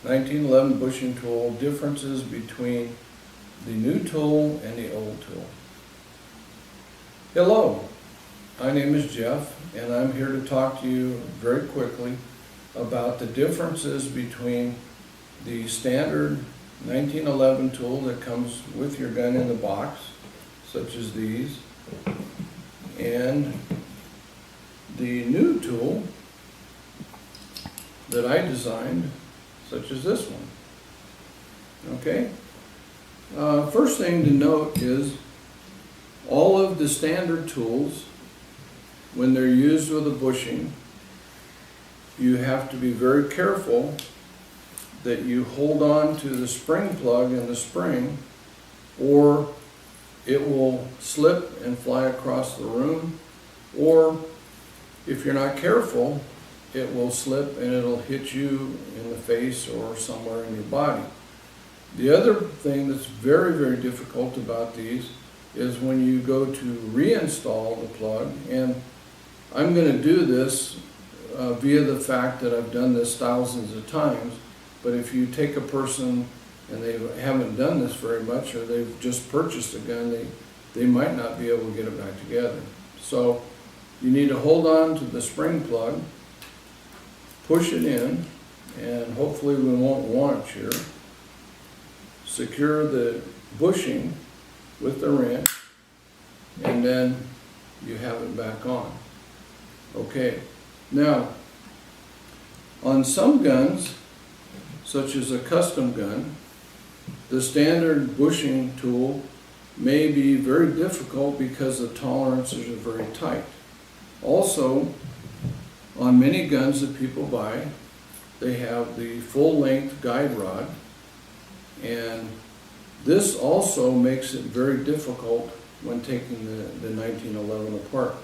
1911 bushing tool, differences between the new tool and the old tool. Hello, my name is Jeff, and I'm here to talk to you very quickly about the differences between the standard 1911 tool that comes with your gun in the box, such as these, and the new tool that I designed, such as this one. Okay? First thing to note is all of the standard tools, when they're used with a bushing, you have to be very careful that you hold on to the spring plug in the spring, or it will slip and fly across the room, or if you're not careful, it will slip and it'll hit you in the face or somewhere in your body. The other thing that's very, very difficult about these is when you go to reinstall the plug, and I'm going to do this via the fact that I've done this thousands of times, but if you take a person and they haven't done this very much, or they've just purchased a gun, they might not be able to get it back together. So you need to hold on to the spring plug, push it in, and hopefully we won't launch here. Secure the bushing with the wrench, and then you have it back on. Okay, now on some guns, such as a custom gun, the standard bushing tool may be very difficult because the tolerances are very tight. Also, on many guns that people buy, they have the full-length guide rod, and this also makes it very difficult when taking the 1911 apart.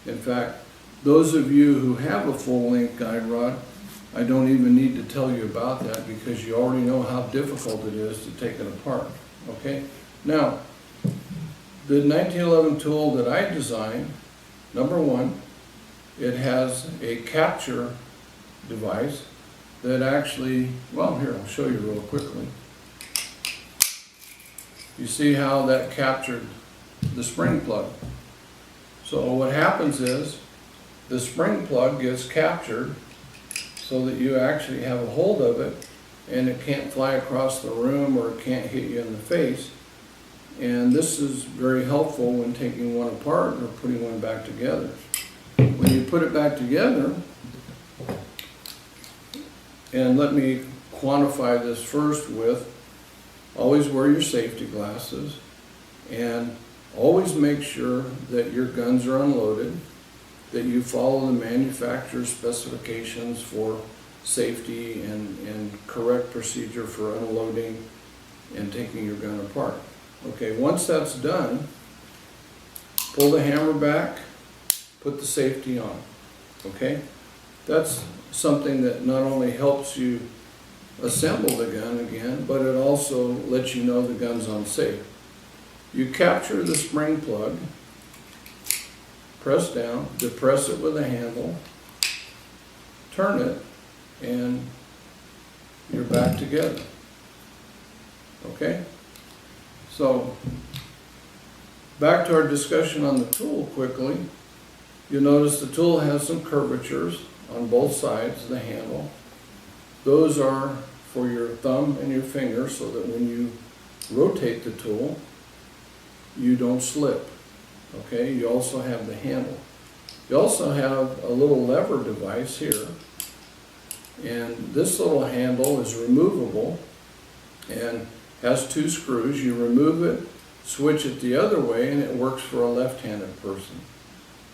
In fact, those of you who have a full-length guide rod, I don't even need to tell you about that because you already know how difficult it is to take it apart. Okay? Now, the 1911 tool that I designed, number one, it has a capture device that actually, well, here, I'll show you real quickly. You see how that captured the spring plug. So what happens is the spring plug gets captured so that you actually have a hold of it and it can't fly across the room or it can't hit you in the face. And this is very helpful when taking one apart or putting one back together. When you put it back together, and let me quantify this first with, always wear your safety glasses, and always make sure that your guns are unloaded, that you follow the manufacturer's specifications for safety and correct procedure for unloading and taking your gun apart. Okay, once that's done, pull the hammer back, put the safety on. Okay, that's something that not only helps you assemble the gun again, but it also lets you know the gun's unsafe. You capture the spring plug, press down, depress it with a handle, turn it, and you're back together. Okay? So, back to our discussion on the tool quickly. You'll notice the tool has some curvatures on both sides of the handle. Those are for your thumb and your finger so that when you rotate the tool, you don't slip. Okay, you also have the handle. You also have a little lever device here, and this little handle is removable and has two screws. You remove it, switch it the other way, and it works for a left-handed person.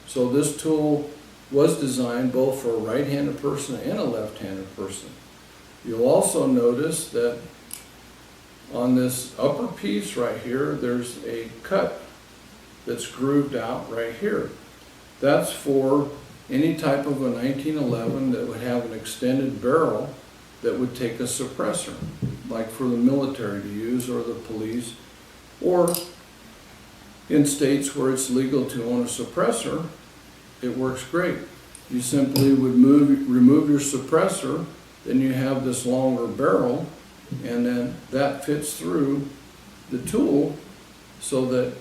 So this tool was designed both for a right-handed person and a left-handed person. You'll also notice that on this upper piece right here, there's a cut that's grooved out right here. That's for any type of a 1911 that would have an extended barrel that would take a suppressor, like for the military to use or the police, or in states where it's legal to own a suppressor, it works great. You simply would remove your suppressor then you have this longer barrel, and then that fits through the tool so that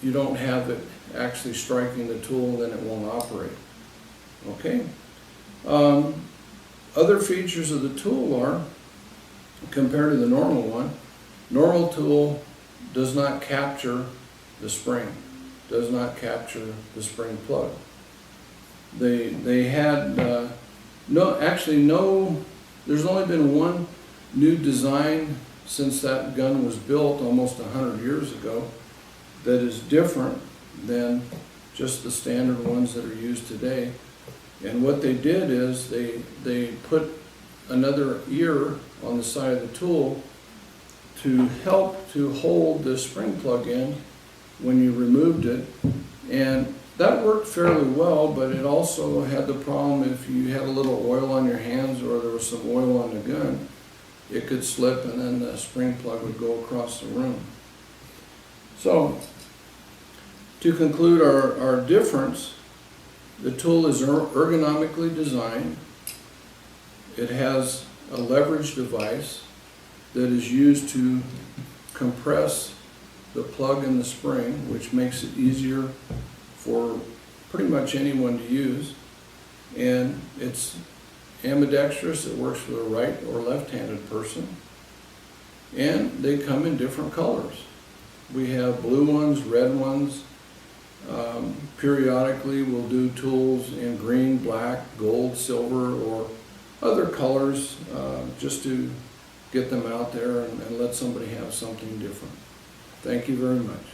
you don't have it actually striking the tool, then it won't operate. Okay? Other features of the tool are, compared to the normal one, normal tool does not capture the spring, does not capture the spring plug. They had there's only been one new design since that gun was built almost 100 years ago that is different than just the standard ones that are used today. And what they did is they put another ear on the side of the tool to help to hold the spring plug in when you removed it. And that worked fairly well, but it also had the problem if you had a little oil on your hands or there was some oil on the gun, it could slip and then the spring plug would go across the room. So, to conclude our difference, the tool is ergonomically designed. It has a leverage device that is used to compress the plug and the spring, which makes it easier for pretty much anyone to use. And it's ambidextrous, it works for the right or left-handed person. And they come in different colors. We have blue ones, red ones. Periodically we'll do tools in green, black, gold, silver, or other colors just to get them out there and let somebody have something different. Thank you very much.